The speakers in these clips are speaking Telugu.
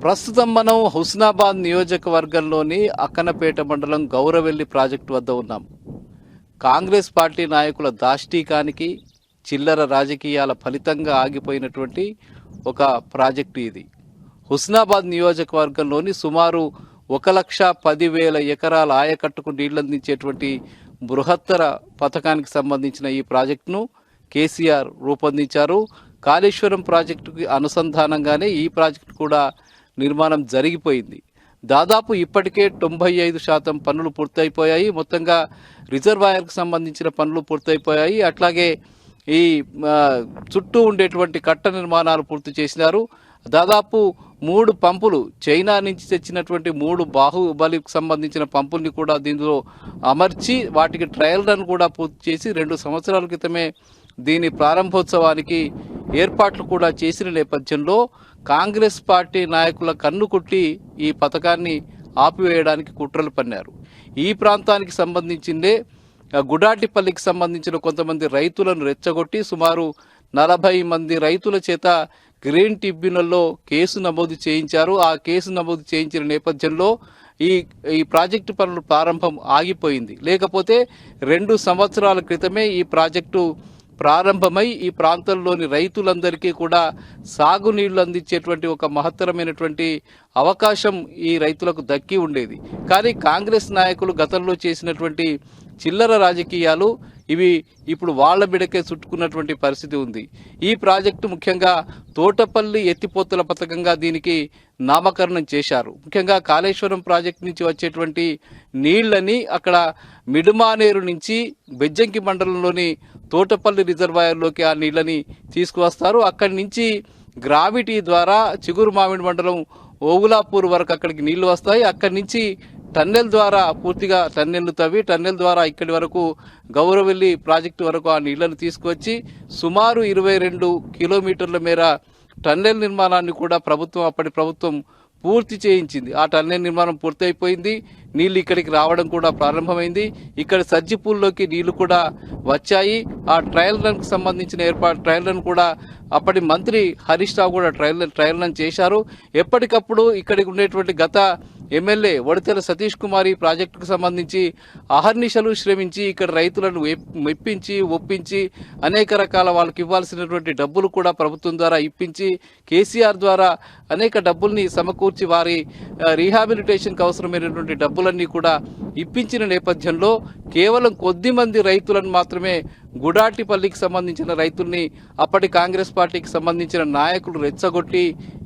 ప్రస్తుతం మనం హుస్నాబాద్ నియోజకవర్గంలోని అక్కనపేట మండలం గౌరవెల్లి ప్రాజెక్టు వద్ద ఉన్నాం. కాంగ్రెస్ పార్టీ నాయకుల దాష్టీకానికి చిల్లర రాజకీయాల ఫలితంగా ఆగిపోయినటువంటి ఒక ప్రాజెక్టు ఇది. హుస్నాబాద్ నియోజకవర్గంలోని సుమారు 1,10,000 ఎకరాల ఆయకట్టుకు నీళ్లందించేటువంటి బృహత్తర పథకానికి సంబంధించిన ఈ ప్రాజెక్టును కేసీఆర్ రూపొందించారు. కాళేశ్వరం ప్రాజెక్టుకి అనుసంధానంగానే ఈ ప్రాజెక్టు కూడా నిర్మాణం జరిగిపోయింది. దాదాపు ఇప్పటికే 95% పనులు పూర్తయిపోయాయి. మొత్తంగా రిజర్వాయర్కు సంబంధించిన పనులు పూర్తయిపోయాయి. అట్లాగే ఈ చుట్టూ ఉండేటువంటి కట్ట నిర్మాణాలు పూర్తి చేసినారు. దాదాపు 3 పంపులు చైనా నుంచి తెచ్చినటువంటి 3 బాహుబలికి సంబంధించిన పంపుల్ని కూడా దీనిలో అమర్చి వాటికి ట్రయల్ రన్ కూడా పూర్తి చేసి 2 సంవత్సరాల క్రితమే దీని ప్రారంభోత్సవానికి ఏర్పాట్లు కూడా చేసిన నేపథ్యంలో కాంగ్రెస్ పార్టీ నాయకుల కన్ను కుట్టి ఈ పథకాన్ని ఆపివేయడానికి కుట్రలు పన్నారు. ఈ ప్రాంతానికి సంబంధించిందే గుడాటిపల్లికి సంబంధించిన కొంతమంది రైతులను రెచ్చగొట్టి సుమారు 40 మంది రైతుల చేత గ్రీన్ ట్రిబ్యునల్లో కేసు నమోదు చేయించారు. ఆ కేసు నమోదు చేయించిన నేపథ్యంలో ఈ ప్రాజెక్టు పనులు ప్రారంభం ఆగిపోయింది. లేకపోతే 2 సంవత్సరాల క్రితమే ఈ ప్రాజెక్టు ప్రారంభమై ఈ ప్రాంతంలోని రైతులందరికీ కూడా సాగునీళ్లు అందించేటువంటి ఒక మహత్తరమైనటువంటి అవకాశం ఈ రైతులకు దక్కి ఉండేది. కానీ కాంగ్రెస్ నాయకులు గతంలో చేసినటువంటి చిల్లర రాజకీయాలు ఇవి ఇప్పుడు వాళ్ల బిడకే చుట్టుకున్నటువంటి పరిస్థితి ఉంది. ఈ ప్రాజెక్టు ముఖ్యంగా తోటపల్లి ఎత్తిపోతల పథకంగా దీనికి నామకరణం చేశారు. ముఖ్యంగా కాళేశ్వరం ప్రాజెక్టు నుంచి వచ్చేటువంటి నీళ్లని అక్కడ మిడుమానేరు నుంచి బెజ్జంకి మండలంలోని తోటపల్లి రిజర్వాయర్లోకి ఆ నీళ్లని తీసుకువస్తారు. అక్కడి నుంచి గ్రావిటీ ద్వారా చిగురు మామిడి మండలం ఓగులాపూర్ వరకు అక్కడికి నీళ్లు వస్తాయి. అక్కడి నుంచి టన్నెల్ ద్వారా పూర్తిగా టన్నెల్ను తవ్వి టన్నెల్ ద్వారా ఇక్కడి వరకు గౌరవెల్లి ప్రాజెక్టు వరకు ఆ నీళ్లను తీసుకువచ్చి సుమారు 22 కిలోమీటర్ల మేర టన్నెల్ నిర్మాణాన్ని కూడా అప్పటి ప్రభుత్వం పూర్తి చేయించింది. ఆ టన్నెల్ నిర్మాణం పూర్తయిపోయింది. నీళ్లు ఇక్కడికి రావడం కూడా ప్రారంభమైంది. ఇక్కడ సజ్జిపూల్లోకి నీళ్లు కూడా వచ్చాయి. ఆ ట్రయల్ రన్కు సంబంధించిన ట్రయల్ రన్ కూడా అప్పటి మంత్రి హరీష్ రావు కూడా ట్రయల్ రన్ చేశారు. ఎప్పటికప్పుడు ఇక్కడికి ఉండేటువంటి గత ఎమ్మెల్యే వడితెల సతీష్ కుమార్ ఈ ప్రాజెక్టుకు సంబంధించి అహర్నిశలు శ్రమించి ఇక్కడ రైతులను మెప్పించి ఒప్పించి అనేక రకాల వాళ్ళకి ఇవ్వాల్సినటువంటి డబ్బులు కూడా ప్రభుత్వం ద్వారా ఇప్పించి కేసీఆర్ ద్వారా అనేక డబ్బుల్ని సమకూర్చి వారి రీహాబిలిటేషన్కి అవసరమైనటువంటి డబ్బులన్నీ కూడా ఇప్పించిన నేపథ్యంలో కేవలం కొద్ది మంది రైతులను మాత్రమే గుడాటిపల్లికి సంబంధించిన రైతుల్ని అప్పటి కాంగ్రెస్ పార్టీకి సంబంధించిన నాయకులు రెచ్చగొట్టి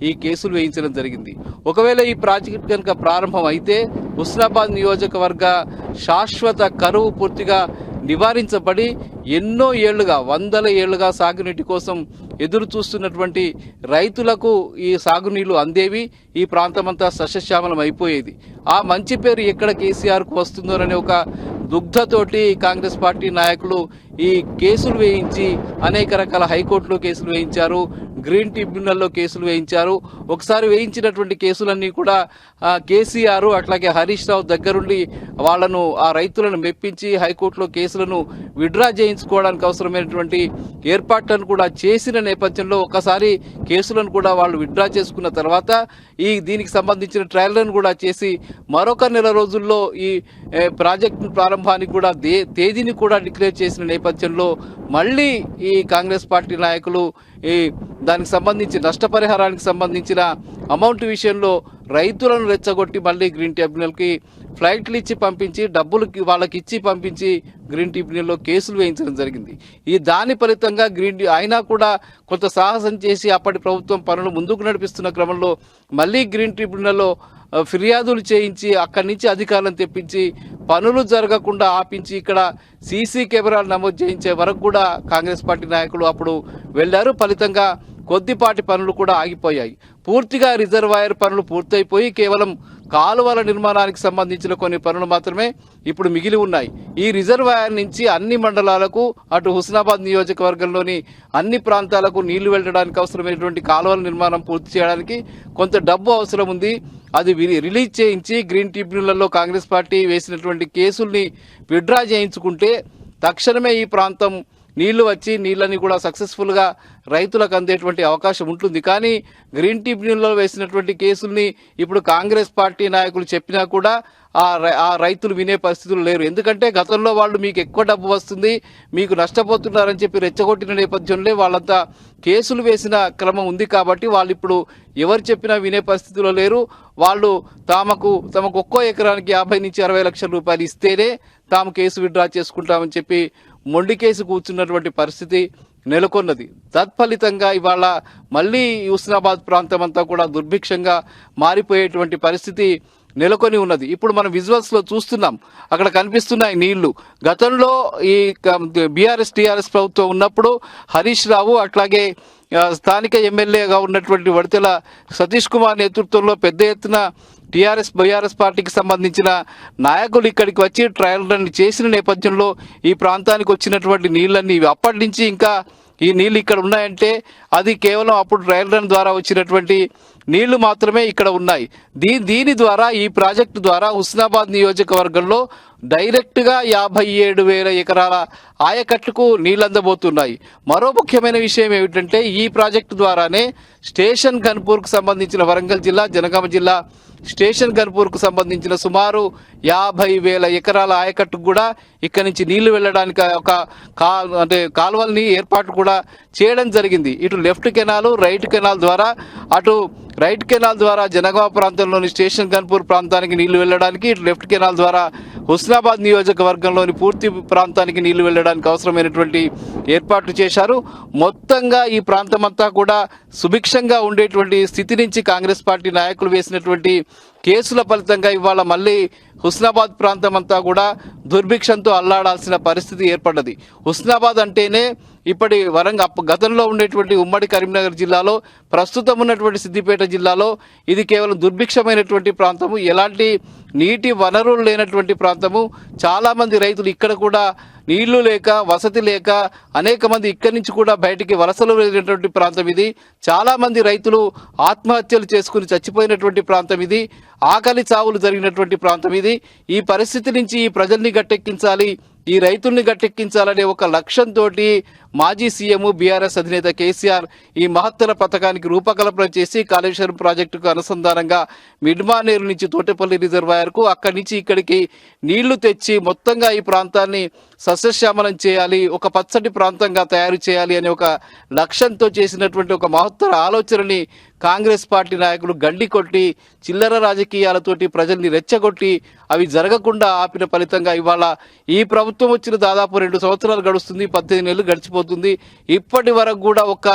ఈ కేసులు వేయించడం జరిగింది. ఒకవేళ ఈ ప్రాజెక్టు కనుక ప్రారంభం అయితే హుస్నాబాద్ నియోజకవర్గ శాశ్వత కరువు పూర్తిగా నివారించబడి ఎన్నో ఏళ్లుగా 100 ఏళ్లుగా సాగునీటి కోసం ఎదురు చూస్తున్నటువంటి రైతులకు ఈ సాగునీళ్లు అందేవి. ఈ ప్రాంతమంతా సస్యశ్యామలం అయిపోయేది. ఆ మంచి పేరు ఎక్కడ కేసీఆర్కు వస్తుందోననే ఒక దుగ్ధతోటి కాంగ్రెస్ పార్టీ నాయకులు ఈ కేసులు వేయించి అనేక రకాల హైకోర్టులో కేసులు వేయించారు, గ్రీన్ ట్రిబ్యునల్లో కేసులు వేయించారు. ఒకసారి వేయించినటువంటి కేసులన్నీ కూడా కేసీఆర్ అట్లాగే హరీష్ రావు దగ్గరుండి వాళ్లను ఆ రైతులను మెప్పించి హైకోర్టులో కేసులను విడ్రా చేయించుకోవడానికి అవసరమైనటువంటి ఏర్పాట్లను కూడా చేసిన నేపథ్యంలో ఒకసారి కేసులను కూడా వాళ్ళు విడ్రా చేసుకున్న తర్వాత దీనికి సంబంధించిన ట్రయల్లను కూడా చేసి మరొక నెల రోజుల్లో ఈ ప్రాజెక్టు ప్రారంభానికి కూడా తేదీని కూడా డిక్లేర్ చేసిన నేపథ్యంలో మళ్ళీ ఈ కాంగ్రెస్ పార్టీ నాయకులు దానికి సంబంధించి నష్టపరిహారానికి సంబంధించిన అమౌంట్ విషయంలో రైతులను రెచ్చగొట్టి మళ్ళీ గ్రీన్ ట్రిబ్యునల్కి ఫ్లైట్లు ఇచ్చి పంపించి డబ్బులకి వాళ్ళకి ఇచ్చి పంపించి గ్రీన్ ట్రిబ్యునల్లో కేసులు వేయించడం జరిగింది. దాని ఫలితంగా అయినా కూడా కొంత సాహసం చేసి అప్పటి ప్రభుత్వం పనులు ముందుకు నడిపిస్తున్న క్రమంలో మళ్ళీ గ్రీన్ ట్రిబ్యునల్లో ఫిర్యాదులు చేయించి అక్కడి నుంచి అధికారులను తెప్పించి పనులు జరగకుండా ఆపించి ఇక్కడ సీసీ కెమెరాలు నమోదు చేయించే వరకు కూడా కాంగ్రెస్ పార్టీ నాయకులు అప్పుడు వెళ్లారు. ఫలితంగా కొద్దిపాటి పనులు కూడా ఆగిపోయాయి. పూర్తిగా రిజర్వాయర్ పనులు పూర్తయిపోయి కేవలం కాలువల నిర్మాణానికి సంబంధించిన కొన్ని పనులు మాత్రమే ఇప్పుడు మిగిలి ఉన్నాయి. ఈ రిజర్వాయర్ నుంచి అన్ని మండలాలకు అటు హుస్నాబాద్ నియోజకవర్గంలోని అన్ని ప్రాంతాలకు నీళ్లు వెళ్ళడానికి అవసరమైనటువంటి కాలువల నిర్మాణం పూర్తి చేయడానికి కొంత డబ్బు అవసరం ఉంది. అది రిలీజ్ చేయించి గ్రీన్ ట్రిబ్యునల్లో కాంగ్రెస్ పార్టీ వేసినటువంటి కేసుల్ని విడ్రా చేయించుకుంటే తక్షణమే ఈ ప్రాంతం నీళ్లు వచ్చి నీళ్ళని కూడా సక్సెస్ఫుల్గా రైతులకు అందేటువంటి అవకాశం ఉంటుంది. కానీ గ్రీన్ ట్రిబ్యునల్లో వేసినటువంటి కేసుల్ని ఇప్పుడు కాంగ్రెస్ పార్టీ నాయకులు చెప్పినా కూడా ఆ రైతులు వినే పరిస్థితులు లేరు. ఎందుకంటే గతంలో వాళ్ళు మీకు ఎక్కువ డబ్బు వస్తుంది, మీకు నష్టపోతున్నారని చెప్పి రెచ్చగొట్టిన నేపథ్యంలో వాళ్ళంతా కేసులు వేసిన క్రమం ఉంది. కాబట్టి వాళ్ళు ఇప్పుడు ఎవరు చెప్పినా వినే పరిస్థితిలో లేరు. వాళ్ళు తమకు ఒక్కో ఎకరానికి 50 నుంచి 60 లక్షల రూపాయలు ఇస్తేనే తాము కేసు విత్డ్రా చేసుకుంటామని చెప్పి మొండి కేసు కూర్చున్నటువంటి పరిస్థితి నెలకొన్నది. తత్ఫలితంగా ఇవాళ మళ్ళీ హుస్నాబాద్ ప్రాంతం అంతా కూడా దుర్భిక్షంగా మారిపోయేటువంటి పరిస్థితి నెలకొని ఉన్నది. ఇప్పుడు మనం విజువల్స్లో చూస్తున్నాం, అక్కడ కనిపిస్తున్నాయి నీళ్లు. గతంలో ఈ టీఆర్ఎస్ ప్రభుత్వం ఉన్నప్పుడు హరీష్ రావు అట్లాగే స్థానిక ఎమ్మెల్యేగా ఉన్నటువంటి వడితెల సతీష్ కుమార్ నేతృత్వంలో పెద్ద ఎత్తున బీఆర్ఎస్ పార్టీకి సంబంధించిన నాయకులు ఇక్కడికి వచ్చి ట్రయల్ రన్ చేసిన నేపథ్యంలో ఈ ప్రాంతానికి వచ్చినటువంటి నీళ్ళన్నీ అప్పటి నుంచి ఇంకా ఈ నీళ్ళు ఇక్కడ ఉన్నాయంటే అది కేవలం అప్పుడు ట్రయల్ రన్ ద్వారా వచ్చినటువంటి నీళ్లు మాత్రమే ఇక్కడ ఉన్నాయి. దీని ద్వారా ఈ ప్రాజెక్టు ద్వారా హుస్నాబాద్ నియోజకవర్గంలో డైరెక్ట్గా 57,000 ఎకరాల ఆయకట్టుకు నీళ్ళు అందబోతున్నాయి. మరో ముఖ్యమైన విషయం ఏమిటంటే ఈ ప్రాజెక్టు ద్వారానే స్టేషన్ గన్పూర్కు సంబంధించిన వరంగల్ జిల్లా, జనగామ జిల్లా స్టేషన్ గన్పూర్కు సంబంధించిన సుమారు 50,000 ఎకరాల ఆయకట్టుకు కూడా ఇక్కడి నుంచి నీళ్లు వెళ్ళడానికి ఒక కాలువల్ని ఏర్పాటు కూడా చేయడం జరిగింది. ఇటు లెఫ్ట్ కెనాల్, రైట్ కెనాల్ ద్వారా అటు రైట్ కెనాల్ ద్వారా జనగామ ప్రాంతంలోని స్టేషన్ గన్పూర్ ప్రాంతానికి నీళ్లు వెళ్ళడానికి, ఇటు లెఫ్ట్ కెనాల్ ద్వారా హుస్నాబాద్ నియోజకవర్గంలోని పూర్తి ప్రాంతానికి నీళ్లు వెళ్ళడానికి అవసరమైనటువంటి ఏర్పాట్లు చేశారు. మొత్తంగా ఈ ప్రాంతం అంతా కూడా సుభిక్షంగా ఉండేటువంటి స్థితి నుంచి కాంగ్రెస్ పార్టీ నాయకులు వేసినటువంటి కేసుల ఫలితంగా ఇవాళ మళ్ళీ హుస్నాబాద్ ప్రాంతం అంతా కూడా దుర్భిక్షంతో అల్లాడాల్సిన పరిస్థితి ఏర్పడ్డది. హుస్నాబాద్ అంటేనే ఇప్పటి గతంలో ఉండేటువంటి ఉమ్మడి కరీంనగర్ జిల్లాలో, ప్రస్తుతం ఉన్నటువంటి సిద్దిపేట జిల్లాలో ఇది కేవలం దుర్భిక్షమైనటువంటి ప్రాంతము, ఎలాంటి నీటి వనరులు లేనటువంటి ప్రాంతము. చాలామంది రైతులు ఇక్కడ కూడా నీళ్లు లేక, వసతి లేక అనేక మంది ఇక్కడి నుంచి కూడా బయటికి వలసలు వెళ్ళినటువంటి ప్రాంతం ఇది. చాలామంది రైతులు ఆత్మహత్యలు చేసుకుని చచ్చిపోయినటువంటి ప్రాంతం ఇది. ఆకలి చావులు జరిగినటువంటి ప్రాంతం ఇది. ఈ పరిస్థితి నుంచి ఈ ప్రజల్ని గట్టెక్కించాలి, ఈ రైతుల్ని గట్టెక్కించాలనే ఒక లక్ష్యంతో మాజీ సీఎం బీఆర్ఎస్ అధినేత కేసీఆర్ ఈ మహత్తర పథకానికి రూపకల్పన చేసి కాళేశ్వరం ప్రాజెక్టుకు అనుసంధానంగా మిడ్మానేరు నుంచి తోటపల్లి రిజర్వాయర్కు, అక్కడి నుంచి ఇక్కడికి నీళ్లు తెచ్చి మొత్తంగా ఈ ప్రాంతాన్ని సస్యశ్యామలం చేయాలి, ఒక పచ్చటి ప్రాంతంగా తయారు చేయాలి అనే ఒక లక్ష్యంతో చేసినటువంటి ఒక మహత్తర ఆలోచనని కాంగ్రెస్ పార్టీ నాయకులు గండి కొట్టి చిల్లర రాజకీయాలతోటి ప్రజల్ని రెచ్చగొట్టి అవి జరగకుండా ఆపిన ఫలితంగా ఇవాళ ఈ ప్రభుత్వం వచ్చిన దాదాపు 2 సంవత్సరాలు గడుస్తుంది, 18 నెలలు గడిచిపోతుంది. ఇప్పటి వరకు కూడా ఒక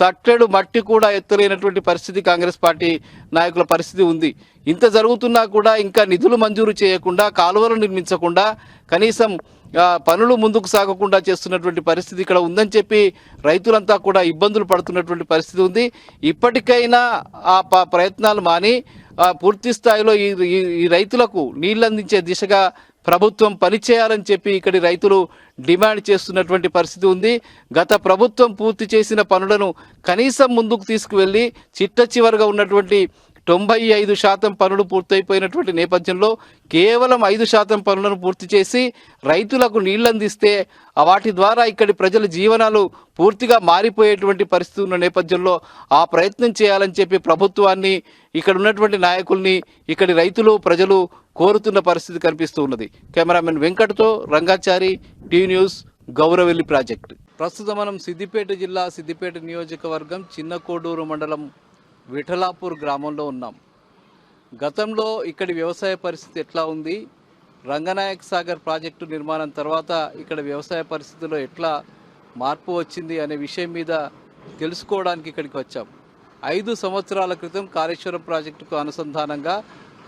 తట్టెడు మట్టి కూడా ఎత్తలేనటువంటి పరిస్థితి కాంగ్రెస్ పార్టీ నాయకుల పరిస్థితి ఉంది. ఇంత జరుగుతున్నా కూడా ఇంకా నిధులు మంజూరు చేయకుండా, కాలువలు నిర్మించకుండా, కనీసం పనులు ముందుకు సాగకుండా చేస్తున్నటువంటి పరిస్థితి ఇక్కడ ఉందని చెప్పి రైతులంతా కూడా ఇబ్బందులు పడుతున్నటువంటి పరిస్థితి ఉంది. ఇప్పటికైనా ఆ ప్రయత్నాలు మాని పూర్తి స్థాయిలో ఈ రైతులకు నీళ్ళు అందించే దిశగా ప్రభుత్వం పనిచేయాలని చెప్పి ఇక్కడి రైతులు డిమాండ్ చేస్తున్నటువంటి పరిస్థితి ఉంది. గత ప్రభుత్వం పూర్తి చేసిన పనులను కనీసం ముందుకు తీసుకువెళ్ళి చిట్ట చివరిగా ఉన్నటువంటి 95% పనులు పూర్తయిపోయినటువంటి నేపథ్యంలో కేవలం 5% పనులను పూర్తి చేసి రైతులకు నీళ్ళు అందిస్తే వాటి ద్వారా ఇక్కడి ప్రజల జీవనాలు పూర్తిగా మారిపోయేటువంటి పరిస్థితి ఉన్న నేపథ్యంలో ఆ ప్రయత్నం చేయాలని చెప్పి ప్రభుత్వాన్ని, ఇక్కడ ఉన్నటువంటి నాయకుల్ని ఇక్కడి రైతులు, ప్రజలు కోరుతున్న పరిస్థితి కనిపిస్తూ ఉన్నది. కెమెరామెన్ వెంకట్తో Rangachari, TV news, Gouravelli project. ప్రస్తుతం మనం సిద్దిపేట జిల్లా, సిద్దిపేట నియోజకవర్గం చిన్న కోడూరు మండలం విఠలాపూర్ గ్రామంలో ఉన్నాం. గతంలో ఇక్కడి వ్యవసాయ పరిస్థితి ఎట్లా ఉంది, రంగనాయక సాగర్ ప్రాజెక్టు నిర్మాణం తర్వాత ఇక్కడ వ్యవసాయ పరిస్థితిలో ఎట్లా మార్పు వచ్చింది అనే విషయం మీద తెలుసుకోవడానికి ఇక్కడికి వచ్చాం. 5 సంవత్సరాల క్రితం కాళేశ్వరం ప్రాజెక్టుకు అనుసంధానంగా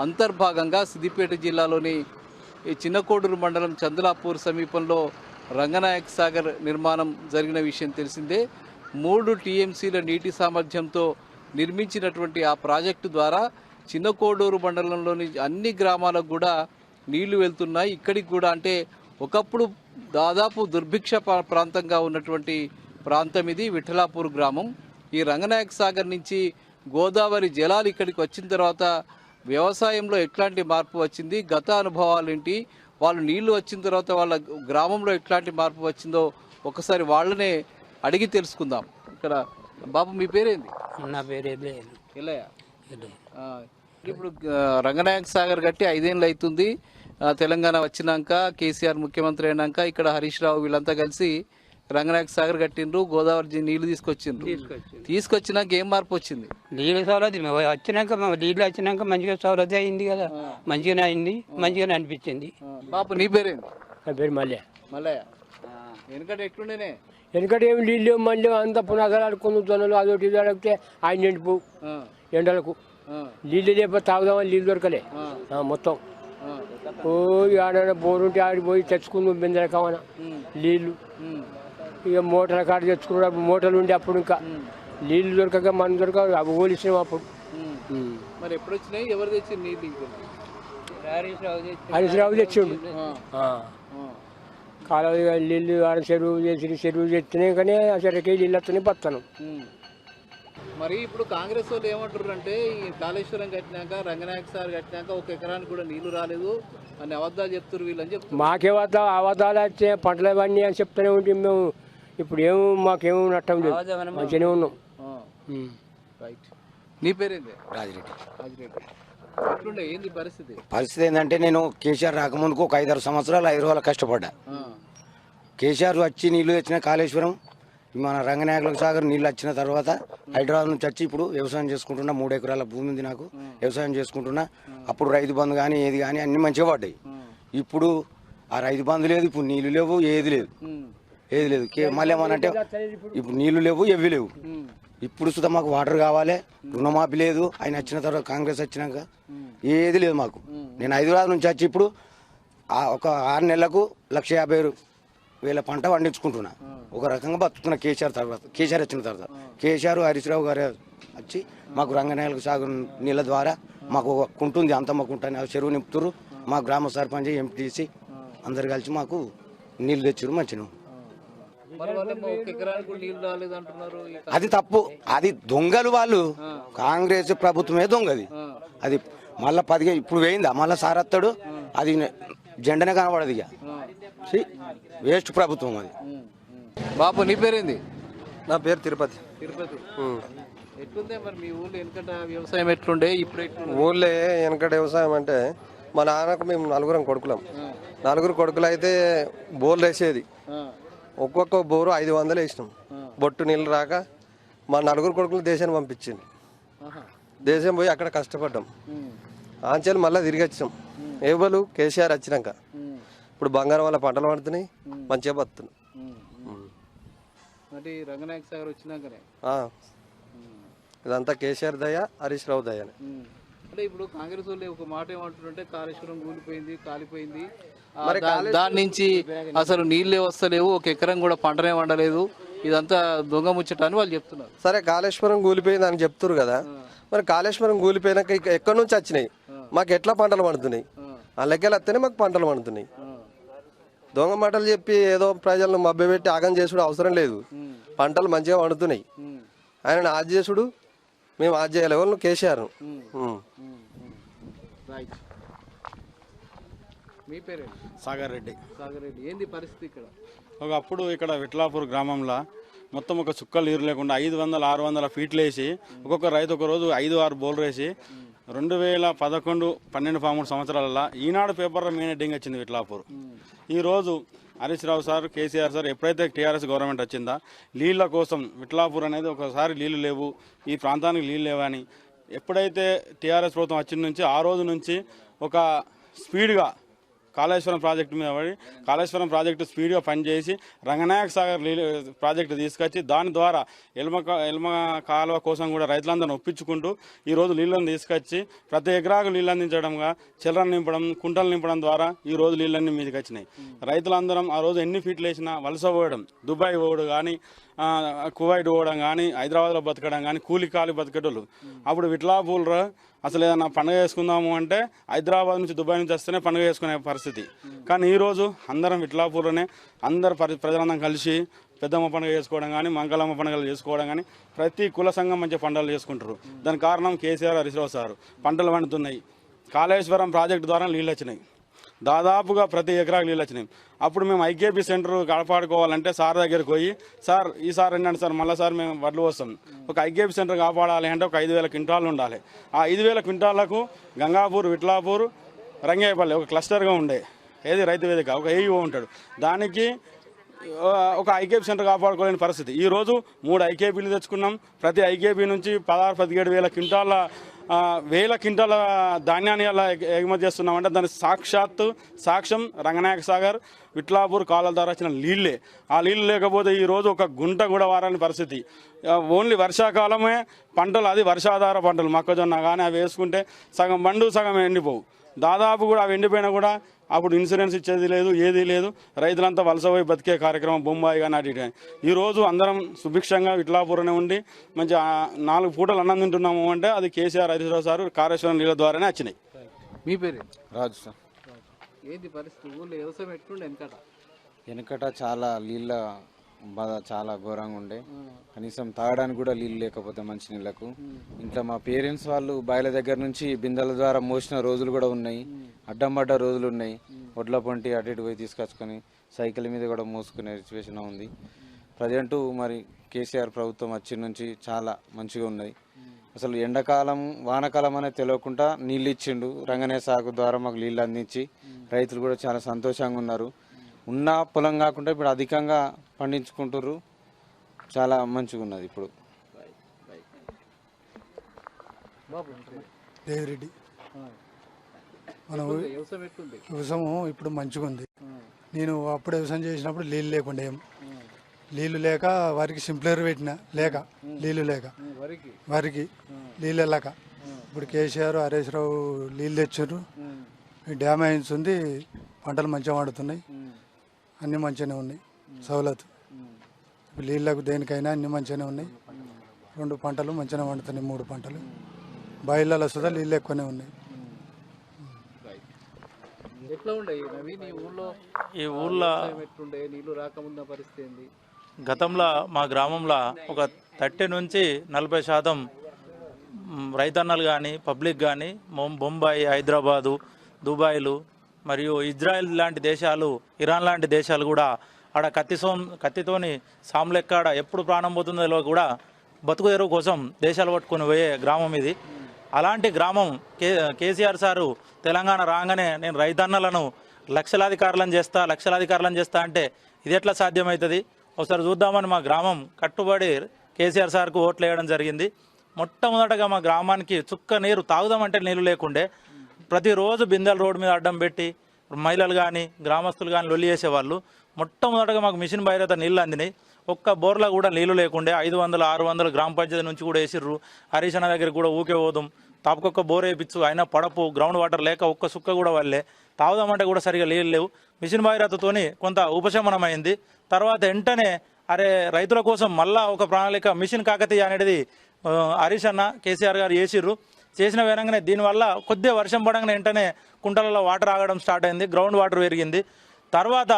అంతర్భాగంగా సిద్దిపేట జిల్లాలోని ఈ చిన్న కోడూరు మండలం చంద్లాపూర్ సమీపంలో రంగనాయక సాగర్ నిర్మాణం జరిగిన విషయం తెలిసిందే. 3 టీఎంసీల నీటి సామర్థ్యంతో నిర్మించినటువంటి ఆ ప్రాజెక్టు ద్వారా చిన్న కోడూరు మండలంలోని అన్ని గ్రామాలకు కూడా నీళ్లు వెళ్తున్నాయి. ఇక్కడికి కూడా అంటే ఒకప్పుడు దాదాపు దుర్భిక్ష ప్రాంతంగా ఉన్నటువంటి ప్రాంతం ఇది విఠలాపూర్ గ్రామం. ఈ రంగనాయక సాగర్ నుంచి గోదావరి జలాలు ఇక్కడికి వచ్చిన తర్వాత వ్యవసాయంలో ఎట్లాంటి మార్పు వచ్చింది, గత అనుభవాలు ఏంటి, వాళ్ళు నీళ్లు వచ్చిన తర్వాత వాళ్ళ గ్రామంలో ఎట్లాంటి మార్పు వచ్చిందో ఒకసారి వాళ్ళనే అడిగి తెలుసుకుందాం. ఇక్కడ బాబు మీ పేరేంది? నా పేరు ఎల్లయ్య. ఇప్పుడు రంగనాయక సాగర్ కట్టి 5 ఏళ్ళు అవుతుంది. తెలంగాణ వచ్చినాక కేసీఆర్ ముఖ్యమంత్రి అయినాక ఇక్కడ హరీష్ రావు వీళ్ళంతా కలిసి రంగనాయక సాగర్ కట్టిండ్రు, గోదావరి నీళ్లు తీసుకొచ్చినాక ఏం మార్పు వచ్చింది? నీళ్ళు సౌలభ్యం వచ్చినాక నీళ్ళు వచ్చినాక మంచిగా సౌలభ్యం అయింది కదా, మంచిగానే అయింది, మంచిగానే అనిపించింది. బాపు నీ పేరేంది? నా పేరు మల్లయ్య. వెనకటి ఎట్లుండేనే? ఎందుకంటే ఏమి నీళ్ళు మళ్ళీ అంత పునాదాలు కొనుగోలు అదొకటి ఇది అడిగితే ఆయన నిండిపో ఎండలకు నీళ్ళు లేకపోతే తాగుదామని నీళ్ళు దొరకలే మొత్తం. ఓ ఆడ బోరుంటే ఆడికి పోయి తెచ్చుకుందాం బిందెల కావన నీళ్ళు. ఇక మోటార్ల కాడ తెచ్చుకున్నప్పుడు మోటార్లు ఉండే అప్పుడు ఇంకా నీళ్ళు దొరకక మనం దొరక అవి పోలిసినాం అప్పుడు. మరి ఎప్పుడు వచ్చినాయి? ఎవరు తెచ్చి నీళ్ళు? హరీష్ రావు తెచ్చిండు. కాలువ నీళ్ళు ఆడ చెరువు తెచ్చినాయి కానీ ఆ చెరువుకి నీళ్ళు వస్తున్నాయి బతాను. మరి ఇప్పుడు కాంగ్రెస్ వాళ్ళు ఏమంటారు అంటే ఈ కాళేశ్వరం కట్టినాక రంగనాయక సార్ కట్టినాక 1 ఎకరానికి కూడా నీళ్లు రాలేదు అని అబద్ధాలు చెప్తారు వీళ్ళని చెప్తారు. మాకే అబద్ధాలు వచ్చే పంటలు ఇవన్నీ అని చెప్తూనే ఉంటాం మేము. ఇప్పుడు మాకేమో నష్టం లేదు, మంచిగానే ఉన్నాం. రైట్. నీ పేరేంది? రాజిరెడ్డి. ఎట్లుండే ఏంది పరిస్థితి? ఏంటంటే నేను కేసీఆర్ రాకముందుకు ఒక 5-6 సంవత్సరాలు 5 రోజులు కష్టపడ్డా. కేసీఆర్ వచ్చి నీళ్లు తెచ్చిన కాళేశ్వరం మన రంగనాయకుల సాగర్ నీళ్ళు వచ్చిన తర్వాత హైదరాబాద్ నుంచి వచ్చి ఇప్పుడు వ్యవసాయం చేసుకుంటున్నా. 3 ఎకరాల భూమి ఉంది నాకు, వ్యవసాయం చేసుకుంటున్నా. అప్పుడు రైతు బంధు కానీ ఏది కానీ అన్ని మంచిగా పడ్డాయి. ఇప్పుడు ఆ రైతు బంధు లేదు, ఇప్పుడు నీళ్లు లేవు, ఏది లేదు. మళ్ళీ ఏమనంటే ఇప్పుడు నీళ్లు లేవు, ఎవ్వి లేవు. ఇప్పుడు సుధా మాకు వాటర్ కావాలి, రుణమాఫీ లేదు. ఆయన వచ్చిన తర్వాత కాంగ్రెస్ వచ్చినాక ఏది లేదు మాకు. నేను హైదరాబాద్ నుంచి వచ్చి ఇప్పుడు ఒక 6 నెలలకు 1,50,000 పంట పండించుకుంటున్నా. ఒక రకంగా బతుకుతున్నా కేసీఆర్ వచ్చిన తర్వాత. కేసీఆర్ హరీష్ రావు గారు వచ్చి మాకు రంగనాయక సాగర్ నీళ్ళ ద్వారా మాకు ఒక కుంటుంది, అంతమ్మ కుంట అని చెరువు నింపుతారు. మా గ్రామ సర్పంచ్ ఎంపీటీసీ అందరు కలిసి మాకు నీళ్ళు తెచ్చారు. మంచిగా అది తప్పు, అది దొంగలు వాళ్ళు. కాంగ్రెస్ ప్రభుత్వమే దొంగది. అది మళ్ళా 10 ఇప్పుడు వేయిందా, మళ్ళా సారత్తాడు. అది జెండనే కనబడదు. ఇక వేస్ట్ ప్రభుత్వం అది. బాబు నీ పేరేంది? నా పేరు తిరుపతి. ఎట్లుందే మరి మీ ఊళ్ళో వెనకట వ్యవసాయం ఎట్లుండే, ఇప్పుడు ఎట్లుండే? ఊళ్ళో వెనకట వ్యవసాయం అంటే మా నాన్నకు మేము 4 కొడుకులం. 4 కొడుకులు అయితే బోర్లు వేసేది. ఒక్కొక్క బోరు 500 వేసినాం. బొట్టు నీళ్ళు రాక మా 4 కొడుకులు దేశాన్ని పంపించింది. దేశం పోయి అక్కడ కష్టపడ్డాం. ఆంచెలు మళ్ళీ తిరిగి వచ్చినాం. ఎవరు కేసీఆర్ వచ్చినాక ఇప్పుడు బంగారం వల్ల పంటలు పడుతున్నాయి, మంచిగా బతున్నాయి. రంగనాయక సాగర్ వచ్చినాకనే ఇదంతా కేసీఆర్ దయ, హరీష్ రావు దయ. అంటే ఇప్పుడు కాంగ్రెస్ వాళ్ళు ఒక మాట ఏమంటుంటే కాళేశ్వరం కూలిపోయింది, కాలిపోయింది, దాని నుంచి అసలు నీళ్ళే వస్తలేవు, 1 ఎకరం కూడా పంటనే వండలేదు, ఇదంతా దొంగ ముచ్చట అని వాళ్ళు చెప్తున్నారు. సరే కాళేశ్వరం కూలిపోయింది అని చెప్తున్నారు కదా, మరి కాళేశ్వరం కూలిపోయినాక ఎక్కడి నుంచి వచ్చినాయి, మాకు ఎట్లా పంటలు పండుతున్నాయి? ఆ లెక్కలు వస్తేనే మాకు పంటలు పండుతున్నాయి. దొంగ మాటలు చెప్పి ఏదో ప్రజలను మభ్యపెట్టి ఆగం చేసుడు అవసరం లేదు. పంటలు మంచిగా పండుతున్నాయి. ఆయన ఆజ్ చేసుడు, మేము ఆజ్ చేయలేవు కేసీఆర్. మీ పేరు? సాగర్ రెడ్డి. ఏంది పరిస్థితి ఇక్కడ? ఒకప్పుడు ఇక్కడ విట్లాపూర్ గ్రామంలో మొత్తం ఒక చుక్కలు నీరు లేకుండా 500-600 ఫీట్లు వేసి ఒక్కొక్క రైతు ఒక రోజు 5-6 బోర్లు వేసి 2011-12-13 సంవత్సరాలలో ఈనాడు పేపర్లో మెయిన్ హెడ్డింగ్ వచ్చింది విట్లాపూర్. ఈరోజు హరీష్ రావు సార్, కేసీఆర్ సార్ ఎప్పుడైతే టీఆర్ఎస్ గవర్నమెంట్ వచ్చిందా నీళ్ళ కోసం విట్లాపూర్ అనేది ఒకసారి నీళ్లు లేవు, ఈ ప్రాంతానికి నీళ్ళు లేవని ఎప్పుడైతే టీఆర్ఎస్ ప్రభుత్వం వచ్చిన నుంచి ఆ రోజు నుంచి ఒక స్పీడ్గా కాళేశ్వరం ప్రాజెక్టు మీద పడి కాళేశ్వరం ప్రాజెక్టు స్పీడ్గా పనిచేసి రంగనాయక సాగర్ ప్రాజెక్టు తీసుకొచ్చి దాని ద్వారా ఎల్మ కాలువ కోసం కూడా రైతులందరిని ఒప్పించుకుంటూ ఈరోజు నీళ్ళని తీసుకొచ్చి ప్రతి ఎకరాకు నీళ్ళు అందించడంగా చిల్లరను నింపడం, కుంటలు నింపడం ద్వారా ఈరోజు నీళ్ళన్నీ మీదకి వచ్చినాయి. రైతులందరం ఆ రోజు ఎన్ని ఫీట్లు వేసినా వలస పోవడం, దుబాయ్ పోవడం కానీ, కువైట్ పోవడం కానీ, హైదరాబాద్లో బతకడం కానీ, కూలి కాలి బతికేటోళ్ళు. అప్పుడు విట్లాపూర్లో అసలు ఏదైనా పండుగ చేసుకుందాము అంటే హైదరాబాద్ నుంచి, దుబాయ్ నుంచి వస్తేనే పండుగ చేసుకునే పరిస్థితి. కానీ ఈరోజు అందరం విట్లాపూర్లోనే అందరు ప్రజలందరం కలిసి పెద్దమ్మ పండుగ చేసుకోవడం కానీ, మంగళమ్మ పండుగలు చేసుకోవడం కానీ, ప్రతి కుల సంఘం మంచి పండుగలు చేసుకుంటారు. దానికి కారణం కేసీఆర్, హరీష్ రావు సార్. పంటలు పండుతున్నాయి, కాళేశ్వరం ప్రాజెక్టు ద్వారా నీళ్ళు వచ్చినాయి. దాదాపుగా ప్రతి ఎకరాకు నీళ్ళు వచ్చినాయి. అప్పుడు మేము ఐకేపీ సెంటర్ కాపాడుకోవాలంటే సార్ దగ్గరికి పోయి, సార్ ఈసారి ఏంటంటే సార్ మళ్ళీ సార్ మేము వడ్లు వస్తాం, ఒక ఐకేపీ సెంటర్ కాపాడాలి అంటే ఒక 5,000 క్వింటాలు ఉండాలి. ఆ 5,000 క్వింటాలకు గంగాపూర్, విట్లాపూర్, రంగేపల్లి ఒక క్లస్టర్గా ఉండే, ఏది రైతు వేదిక ఒక ఏఈఓ ఉంటాడు. దానికి ఒక ఐకేపీ సెంటర్ కాపాడుకోలేని పరిస్థితి. ఈరోజు 3 ఐకేపీలు తెచ్చుకున్నాం. ప్రతి ఐకేపీ నుంచి 16-17 వేల క్వింటాల ధాన్యాన్ని అలా ఎగుమతి చేస్తున్నామంటే దానికి సాక్ష్యం రంగనాయక సాగర్, విట్లాపూర్ కాలువల ద్వారా వచ్చిన నీళ్ళే. ఆ నీళ్ళు లేకపోతే ఈరోజు ఒక గుంట కూడా వారని పరిస్థితి. ఓన్లీ వర్షాకాలమే పంటలు, అది వర్షాధార పంటలు, మొక్కజొన్న కానీ అవి వేసుకుంటే సగం బండు సగం ఎండిపోవు. దాదాపు కూడా అవి ఎండిపోయినా కూడా అప్పుడు ఇన్సూరెన్స్ ఇచ్చేది లేదు, ఏదీ లేదు. రైతులంతా వలస పోయి బతికే కార్యక్రమం బొంబాయి కానీ అటు ఇటు. ఈరోజు అందరం సుభిక్షంగా విట్లాపూర్నే ఉండి మంచి 4 పూటలు అన్నం తింటున్నాము అంటే అది కేసీఆర్, హరీశ్రావు సార్ కాళేశ్వరం నీళ్ళ ద్వారానే వచ్చినాయి. మీ పేరు రాజు సార్. ఏంటి పరిస్థితి? ఊళ్ళో వ్యవసాయం ఎట్లుండే వెనకట చాలా నీళ్ళ బాధ చాలా ఘోరంగా ఉండే. కనీసం తాగడానికి కూడా నీళ్ళు లేకపోతే మంచి నీళ్ళకు. ఇంట్లో మా పేరెంట్స్ వాళ్ళు బాయిల దగ్గర నుంచి బిందెల ద్వారా మోసిన రోజులు కూడా ఉన్నాయి, అడ్డం పడ్డ రోజులు ఉన్నాయి. ఒడ్ల పొంటి అటు ఇటు పోయి తీసుకొచ్చుకొని సైకిల్ మీద కూడా మోసుకునే సిచ్యువేషన్ ఉంది. ప్రజెంట్ మరి కేసీఆర్ ప్రభుత్వం వచ్చి నుంచి చాలా మంచిగా ఉన్నది. అసలు ఎండాకాలం వానాకాలం అనేది తెలియకుండా నీళ్ళు ఇచ్చిండు. రంగనే సాగు ద్వారా మాకు నీళ్ళు అందించి రైతులు కూడా చాలా సంతోషంగా ఉన్నారు. ఉన్న పొలం కాకుండా ఇప్పుడు అధికంగా పండించుకుంటారు. చాలా మంచిగా ఉన్నది ఇప్పుడు. దేవిరెడ్డి. మనం వ్యవసాయం ఇప్పుడు మంచిగా ఉంది. నేను అప్పుడు వ్యవసాయం చేసినప్పుడు నీళ్ళు లేకుండా నీళ్ళు లేక వారికి సింప్లర్ పెట్టిన నీళ్ళు లేక వారికి నీళ్ళు వెళ్ళక ఇప్పుడు కేసీఆర్, హరీశ్రావు నీళ్ళు తెచ్చారు. డ్యామ్ అయింది ఉంది, పంటలు మంచిగా పండుతున్నాయి, అన్నీ మంచిగానే ఉన్నాయి. సౌలత్ ఇప్పుడు నీళ్ళకు దేనికైనా అన్నీ మంచిగానే ఉన్నాయి. 2 పంటలు మంచిగానే పండుతున్నాయి, 3 పంటలు. బాయిలలో సుధా నీళ్ళు ఎక్కువనే ఉన్నాయి. ఈ ఊళ్ళో గతంలో మా గ్రామంలో ఒక 30 నుంచి 40% రైతన్నలు కానీ పబ్లిక్ కానీ బొంబాయి, హైదరాబాదు, దుబాయ్లు మరియు ఇజ్రాయెల్ లాంటి దేశాలు, ఇరాన్ లాంటి దేశాలు కూడా ఆడ కత్తితోని సాములెక్కాడ ఎప్పుడు ప్రాణం పోతుందో కూడా బతుకు తెరువు కోసం దేశాలు పట్టుకొని పోయే గ్రామం ఇది. అలాంటి గ్రామం కేసీఆర్ సారు తెలంగాణ రాగానే నేను రైతన్నలను లక్షలాధికారులను చేస్తా అంటే ఇది ఎట్లా సాధ్యమవుతుంది? ఒకసారి చూద్దామని మా గ్రామం కట్టుబడి కేసీఆర్ సార్కు ఓట్లు వేయడం జరిగింది. మొట్టమొదటగా మా గ్రామానికి చుక్క నీరు తాగుదామంటే నీళ్ళు లేకుండే. ప్రతిరోజు బిందెల రోడ్డు మీద అడ్డం పెట్టి మహిళలు కానీ గ్రామస్తులు కానీ లొల్లి చేసేవాళ్ళు. మొట్టమొదటగా మాకు మిషన్ భగీరథ నీళ్ళు అందినాయి. ఒక్క బోర్లో కూడా నీళ్లు లేకుండే. 500-600 గ్రామ పంచాయతీ నుంచి కూడా వేసిర్రు. హరీష్ అన్న దగ్గరికి కూడా ఊకే పోదాం, తాపకొక్క బోర్ వేయించు, అయినా పడపు గ్రౌండ్ వాటర్ లేక ఒక్క సుక్క కూడా వాళ్ళే. తాగుదామంటే కూడా సరిగా నీళ్ళు లేవు. మిషన్ భగీరథతోని కొంత ఉపశమనం అయింది. తర్వాత వెంటనే రైతుల కోసం మళ్ళా ఒక ప్రణాళిక మిషన్ కాకతీయ అనేది హరీష్ అన్న, కేసీఆర్ గారు చేసిర్రు. చేసిన విధంగానే దీనివల్ల కొద్దిగా వర్షం పడంగానే వెంటనే కుంటలలో వాటర్ ఆగడం స్టార్ట్ అయింది, గ్రౌండ్ వాటర్ పెరిగింది. తర్వాత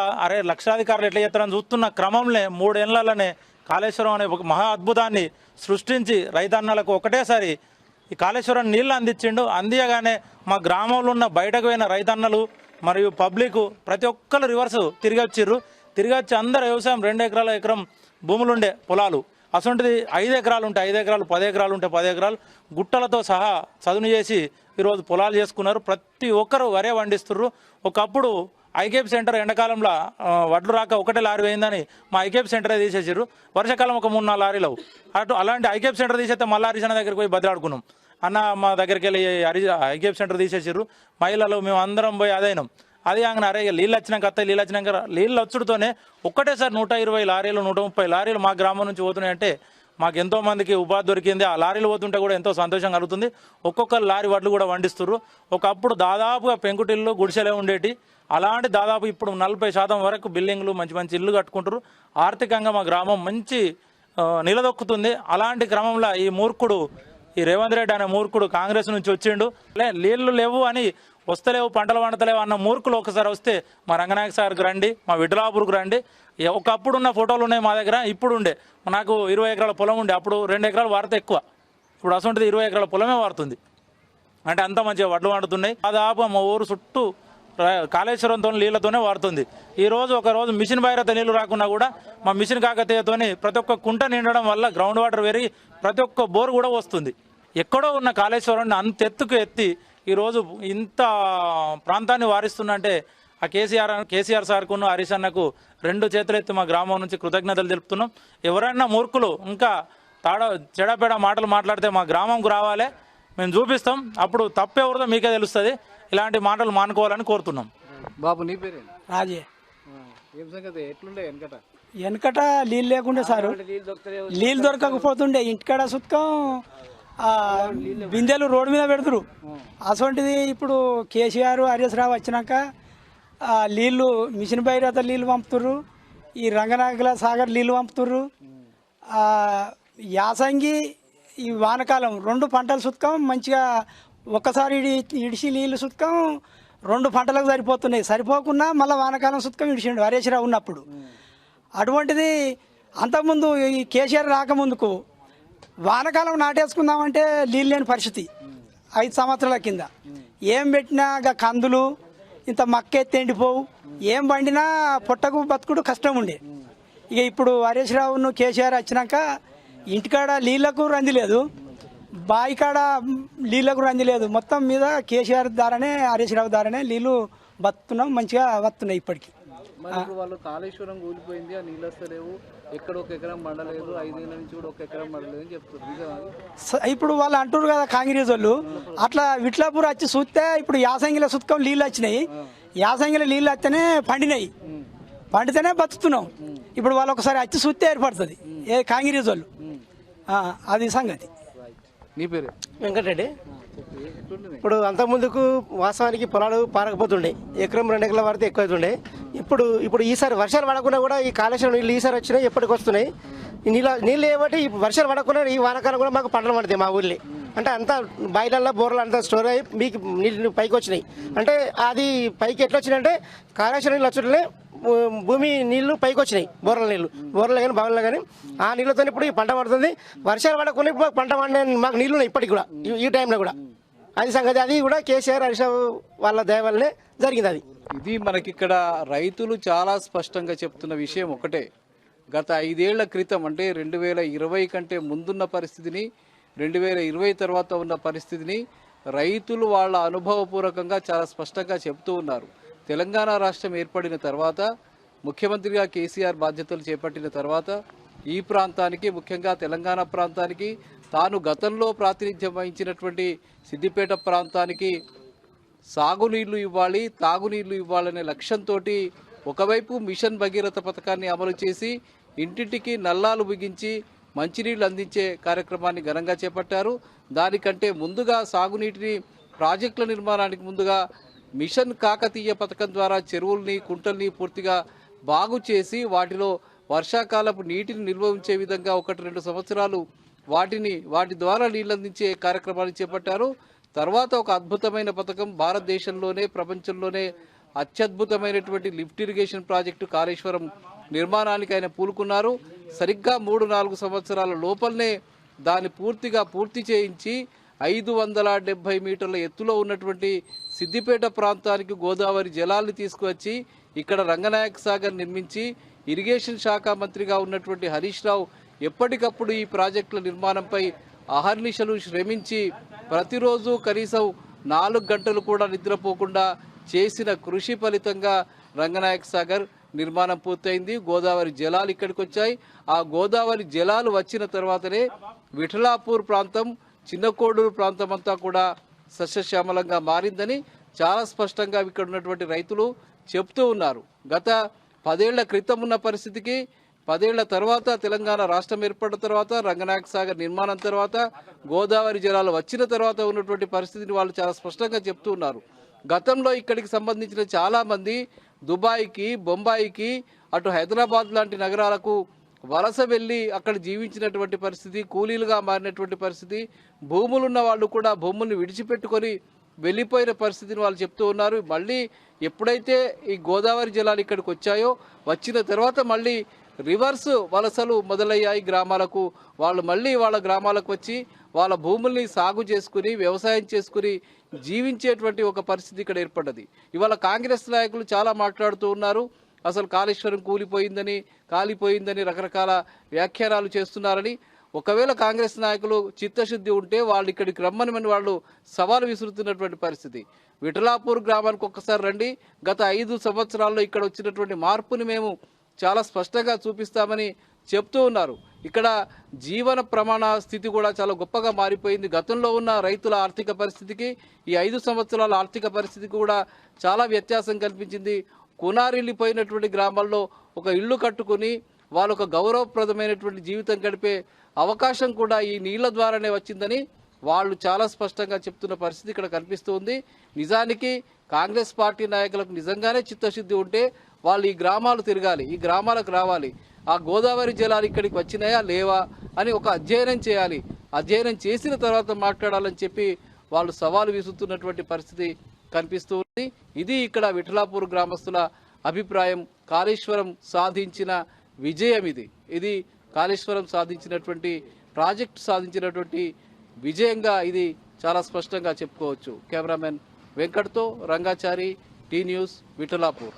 లక్షాధికారులు ఎట్లా చేస్తారని చూస్తున్న క్రమంలో 3 ఏళ్లలోనే కాళేశ్వరం అనే ఒక మహా అద్భుతాన్ని సృష్టించి రైతన్నలకు ఒకటేసారి ఈ కాళేశ్వరం నీళ్ళు అందించిండు. అందియగానే మా గ్రామంలో ఉన్న బయటకు పోయిన రైతన్నలు మరియు పబ్లిక్ ప్రతి ఒక్కరు రివర్స్ తిరిగి వచ్చి అందరు వ్యవసాయం 2 ఎకరం భూములుండే పొలాలు అసొంటిది 5 ఎకరాలు ఉంటే 5 ఎకరాలు, 10 ఎకరాలు ఉంటే 10 ఎకరాలు గుట్టలతో సహా చదును చేసి ఈరోజు పొలాలు చేసుకున్నారు. ప్రతి ఒక్కరు వరే పండిస్తున్నారు. ఒకప్పుడు ఐకేపీ సెంటర్ ఎండాకాలంలో వడ్లు రాక ఒకటే లారీ పోయిందని మా ఐకేపీ సెంటరే తీసేసారు. వర్షాకాలం ఒక 3-4 లారీలు. అలాంటి ఐకేపీ సెంటర్ తీసేస్తే మళ్ళీ హరీష్ అన్న దగ్గరికి పోయి బదిలాడుకున్నాం. అన్న మా దగ్గరికి వెళ్ళి ఐకేపీ సెంటర్ తీసేసారు. మహిళలు మేము అందరం పోయి అదైనాం. అది కాగానే అరే నీళ్ళు వచ్చినాక నీళ్ళు వచ్చుడుతోనే ఒక్కటేసారి 120 లారీలు 130 లారీలు మా గ్రామం నుంచి పోతున్నాయంటే మాకు ఎంతో మందికి ఉపాధి దొరికింది. ఆ లారీలు పోతుంటే కూడా ఎంతో సంతోషం కలుగుతుంది. ఒక్కొక్క లారీ వడ్లు కూడా వండిస్తున్నారు. ఒకప్పుడు దాదాపుగా పెంకుటిల్లు గుడిసెలే ఉండేటి, అలాంటి దాదాపు ఇప్పుడు 40% వరకు బిల్డింగ్లు మంచి ఇల్లు కట్టుకుంటారు. ఆర్థికంగా మా గ్రామం మంచి నిలదొక్కుతుంది. అలాంటి క్రమంలో ఈ రేవంత్ రెడ్డి అనే మూర్ఖుడు కాంగ్రెస్ నుంచి వచ్చిండు. నీళ్లు లేవు అని వస్తలేవు, పంటలు పండతలేవు అన్న మూర్ఖులు ఒకసారి వస్తే మా రంగనాయక సార్కి రండి, మా విఠలాపూర్కి రండి. ఒకప్పుడు ఉన్న ఫోటోలు ఉన్నాయి మా దగ్గర. ఇప్పుడు ఉండే నాకు 20 ఎకరాల పొలం ఉండే, అప్పుడు 2 ఎకరాలు వారితే ఎక్కువ. ఇప్పుడు అసలు 20 ఎకరాల పొలమే వారుతుంది. అంటే అంత మంచిగా వడ్లు వండుతున్నాయి. దాదాపు మా ఊరు చుట్టూ కాళేశ్వరంతో నీళ్లతోనే వాడుతుంది. ఈరోజు ఒకరోజు మిషన్ భైరత నీళ్లు రాకున్నా కూడా మా మిషన్ కాకతీయతోని ప్రతి ఒక్క కుంట నిండడం వల్ల గ్రౌండ్ వాటర్ పెరిగి ప్రతి ఒక్క బోరు కూడా వస్తుంది. ఎక్కడో ఉన్న కాళేశ్వరాన్ని అంత ఎత్తుకు ఎత్తి ఈరోజు ఇంత ప్రాంతాన్ని వారిస్తుందంటే ఆ కేసీఆర్ సార్కును హరీష్ అన్నకు 2 చేతులెత్తి మా గ్రామం నుంచి కృతజ్ఞతలు తెలుపుతున్నాం. ఎవరైనా మూర్ఖులు ఇంకా చెడపేడ మాటలు మాట్లాడితే మా గ్రామంకు రావాలి, మేము చూపిస్తాం. అప్పుడు తప్పెవరిదో మీకే తెలుస్తుంది. ఇలాంటి మాటలు మానుకోవాలని కోరుతున్నాం. బాబు నీ పేరే రాజే. ఏం సంగతి ఎట్లుండే వెనకట నీళ్ళు లేకుండే సారు, నీళ్ళు దొరకకపోతుండే. ఇంటికాడ సుత్కం బిందెలు రోడ్డు మీద పెడతారు. అసొంటిది ఇప్పుడు కేసీఆర్ హరీష్ రావు వచ్చినాక నీళ్లు మిషన్ భైరత నీళ్ళు పంపుతుర్రు, ఈ రంగనాయకుల సాగర్ నీళ్ళు పంపుతుర్రు. యాసంగి ఈ వానకాలం 2 పంటలు సుత్కం మంచిగా ఒక్కసారి ఇడిసి నీళ్ళు సుత్కం 2 పంటలకు సరిపోతున్నాయి. సరిపోకుండా మళ్ళీ వానకాలం సుత్కం ఇడిచిండు హరీష్ రావు ఉన్నప్పుడు. అటువంటిది అంతకుముందు ఈ కేసీఆర్ రాకముందుకు వానకాలం నాటేసుకుందామంటే నీళ్ళు లేని పరిస్థితి 5 సంవత్సరాల కింద. ఏం పెట్టినా కందులు ఇంత మక్క ఎత్తి ఎండిపోవు, ఏం పండినా పొట్టకు బతుకుడు కష్టం ఉండే. ఇక ఇప్పుడు హరీష్ రావును కేసీఆర్ వచ్చినాక ఇంటికాడ నీళ్లకు రంది లేదు, బావి కాడ నీళ్లకు రంది లేదు. మొత్తం మీద కేసీఆర్ ద్వారానే హరీష్ రావు ద్వారానే నీళ్లు బతున్నాం, మంచిగా వస్తున్నాయి ఇప్పటికి. వాళ్ళు కాళేశ్వరం కూలిపోయింది, ఆ నీళ్ళు వస్తలేవు, ఎక్కడ 1 ఎకరం మండలేదు, 5 ఏళ్ళ నుంచి కూడా 1 ఎకరం మండలేదు అని చెప్తున్నారు. ఇప్పుడు వాళ్ళు అంటారు కదా కాంగ్రెస్ వాళ్ళు, అట్లా విట్లాపూర్ వచ్చి చూస్తే ఇప్పుడు యాసంగిలో సుత్కం నీళ్ళు వచ్చినాయి. యాసంగిలో నీళ్ళు వస్తేనే పండినాయి, పండితేనే బతుకుతున్నాం. ఇప్పుడు వాళ్ళు ఒకసారి వచ్చి చూస్తే ఏర్పడుతుంది ఏ కాంగ్రెస్ వాళ్ళు. అది సంగతి. నీ పేరు వెంకటరెడ్డి. ఇప్పుడు అంతకుముందుకు వాస్తవానికి పొలాలు పారకపోతుండే, ఎకరం 2 ఎకరాల పడితే ఎక్కువ అవుతుండే. ఇప్పుడు ఈసారి వర్షాలు పడకుండా కూడా ఈ కాళేశ్వరం నీళ్ళు ఈసారి వచ్చినాయి, ఎప్పటికి వస్తున్నాయి. నీళ్ళు ఏమంటే ఈ వర్షాలు పడకుండా ఈ వానకాలం కూడా మాకు పంటలు పడతాయి మా ఊళ్ళో. అంటే అంతా బాయిలల్లో బోర్లు అంతా స్టోర్ అయ్యి మీకు నీళ్ళు పైకి వచ్చినాయి. అంటే అది పైకి ఎట్లా వచ్చినాయంటే కాళేశ్వరం నీళ్ళు వచ్చే భూమి నీళ్లు పైకి వచ్చినాయి, బోర్ల నీళ్ళు, బోర్లు కానీ బావుల్లో కానీ ఆ నీళ్ళతో ఇప్పుడు ఈ పంట పడుతుంది. వర్షాలు పడకుండా ఇప్పుడు పంట పండే మాకు నీళ్ళు ఉన్నాయి ఇప్పటికి కూడా, ఈ టైంలో కూడా. అది సంగతి. అది కూడా కేసీఆర్ హరీష్ వాళ్ళ దయ వల్లనే జరిగింది. అది ఇది మనకిక్కడ రైతులు చాలా స్పష్టంగా చెప్తున్న విషయం ఒకటే. గత 5 ఏళ్ల క్రితం అంటే 2020 కంటే ముందున్న పరిస్థితిని, 2020 తర్వాత ఉన్న పరిస్థితిని రైతులు వాళ్ళ అనుభవపూర్వకంగా చాలా స్పష్టంగా చెప్తూ ఉన్నారు. తెలంగాణ రాష్ట్రం ఏర్పడిన తర్వాత, ముఖ్యమంత్రిగా కేసీఆర్ బాధ్యతలు చేపట్టిన తర్వాత ఈ ప్రాంతానికి, ముఖ్యంగా తెలంగాణ ప్రాంతానికి, తాను గతంలో ప్రాతినిధ్యం వహించినటువంటి సిద్దిపేట ప్రాంతానికి సాగునీళ్లు ఇవ్వాలి, తాగునీళ్లు ఇవ్వాలనే లక్ష్యంతో ఒకవైపు మిషన్ భగీరథ పథకాన్ని అమలు చేసి ఇంటింటికి నల్లాలు బిగించి మంచినీళ్లు అందించే కార్యక్రమాన్ని ఘనంగా చేపట్టారు. దానికంటే ముందుగా సాగునీటిని ప్రాజెక్టుల నిర్మాణానికి ముందుగా మిషన్ కాకతీయ పథకం ద్వారా చెరువుల్ని, కుంటల్ని పూర్తిగా బాగు చేసి వాటిలో వర్షాకాలపు నీటిని నిల్వ ఉంచే విధంగా 1-2 సంవత్సరాలు వాటి ద్వారా నీళ్ళందించే కార్యక్రమాన్ని చేపట్టారు. తర్వాత ఒక అద్భుతమైన పథకం, భారతదేశంలోనే ప్రపంచంలోనే అత్యద్భుతమైనటువంటి లిఫ్ట్ ఇరిగేషన్ ప్రాజెక్టు కాళేశ్వరం నిర్మాణానికి ఆయన పూనుకున్నారు. సరిగ్గా 3-4 సంవత్సరాల లోపలనే దాన్ని పూర్తి చేయించి 570 మీటర్ల ఎత్తులో ఉన్నటువంటి సిద్దిపేట ప్రాంతానికి గోదావరి జలాల్ని తీసుకువచ్చి ఇక్కడ రంగనాయక సాగర్ నిర్మించి ఇరిగేషన్ శాఖ మంత్రిగా ఉన్నటువంటి హరీష్ రావు ఎప్పటికప్పుడు ఈ ప్రాజెక్టుల నిర్మాణంపై అహర్నిశలు శ్రమించి ప్రతిరోజు కనీసం 4 గంటలు కూడా నిద్రపోకుండా చేసిన కృషి ఫలితంగా రంగనాయక సాగర్ నిర్మాణం పూర్తయింది. గోదావరి జలాలు ఇక్కడికి వచ్చాయి. ఆ గోదావరి జలాలు వచ్చిన తర్వాతనే విఠలాపూర్ ప్రాంతం, చిన్నకోడూరు ప్రాంతం అంతా కూడా సస్యశ్యామలంగా మారిందని చాలా స్పష్టంగా ఇక్కడ ఉన్నటువంటి రైతులు చెప్తూ ఉన్నారు. గత 10 ఏళ్ల క్రితం ఉన్న పరిస్థితికి 10 ఏళ్ల తర్వాత, తెలంగాణ రాష్ట్రం ఏర్పడిన తర్వాత, రంగనాయక సాగర్ నిర్మాణం తర్వాత, గోదావరి జలాలు వచ్చిన తర్వాత ఉన్నటువంటి పరిస్థితిని వాళ్ళు చాలా స్పష్టంగా చెప్తూ ఉన్నారు. గతంలో ఇక్కడికి సంబంధించిన చాలామంది దుబాయ్కి, బొంబాయికి, అటు హైదరాబాద్ లాంటి నగరాలకు వలస వెళ్ళి అక్కడ జీవించినటువంటి పరిస్థితి, కూలీలుగా మారినటువంటి పరిస్థితి, భూములున్న వాళ్ళు కూడా భూముల్ని విడిచిపెట్టుకొని వెళ్ళిపోయిన పరిస్థితిని వాళ్ళు చెప్తూ ఉన్నారు. మళ్ళీ ఎప్పుడైతే ఈ గోదావరి జలాలు ఇక్కడికి వచ్చాయో, వచ్చిన తర్వాత మళ్ళీ రివర్స్ వలసలు మొదలయ్యాయి గ్రామాలకు. వాళ్ళు మళ్ళీ వాళ్ళ గ్రామాలకు వచ్చి వాళ్ళ భూముల్ని సాగు చేసుకుని వ్యవసాయం చేసుకుని జీవించేటువంటి ఒక పరిస్థితి ఇక్కడ ఏర్పడ్డది. ఇవాళ కాంగ్రెస్ నాయకులు చాలా మాట్లాడుతూ ఉన్నారు. అసలు కాళేశ్వరం కాలిపోయిందని రకరకాల వ్యాఖ్యానాలు చేస్తున్నారని. ఒకవేళ కాంగ్రెస్ నాయకులు చిత్తశుద్ధి ఉంటే వాళ్ళు ఇక్కడికి రమ్మని వాళ్ళు సవాలు విసురుతున్నటువంటి పరిస్థితి. విఠలాపూర్ గ్రామానికి ఒక్కసారి రండి. గత 5 సంవత్సరాల్లో ఇక్కడ వచ్చినటువంటి మార్పుని మేము చాలా స్పష్టంగా చూపిస్తామని చెప్తూ ఉన్నారు. ఇక్కడ జీవన ప్రమాణ స్థితి కూడా చాలా గొప్పగా మారిపోయింది. గతంలో ఉన్న రైతుల ఆర్థిక పరిస్థితికి ఈ 5 సంవత్సరాల ఆర్థిక పరిస్థితికి కూడా చాలా వ్యత్యాసం కల్పించింది. కునారిల్లిపోయినటువంటి గ్రామాల్లో ఒక ఇల్లు కట్టుకుని వాళ్ళు ఒక గౌరవప్రదమైనటువంటి జీవితం గడిపే అవకాశం కూడా ఈ నీళ్ల ద్వారానే వచ్చిందని వాళ్ళు చాలా స్పష్టంగా చెప్తున్న పరిస్థితి ఇక్కడ కనిపిస్తుంది. నిజానికి కాంగ్రెస్ పార్టీ నాయకులకు నిజంగానే చిత్తశుద్ధి ఉంటే వాళ్ళు ఈ గ్రామాలు తిరగాలి, ఈ గ్రామాలకు రావాలి. ఆ గోదావరి జలాలు ఇక్కడికి వచ్చినాయా లేవా అని ఒక అధ్యయనం చేయాలి. అధ్యయనం చేసిన తర్వాత మాట్లాడాలని చెప్పి వాళ్ళు సవాలు విసురుతున్నటువంటి పరిస్థితి కనిపిస్తుంది. ఇది ఇక్కడ విఠలాపూర్ గ్రామస్తుల అభిప్రాయం. కాళేశ్వరం సాధించిన విజయం ఇది కాళేశ్వరం సాధించినటువంటి ప్రాజెక్టు సాధించినటువంటి విజయంగా ఇది చాలా స్పష్టంగా చెప్పుకోవచ్చు. కెమెరామెన్ వెంకట్తో రంగాచారి, టీ న్యూస్, విఠలాపూర్.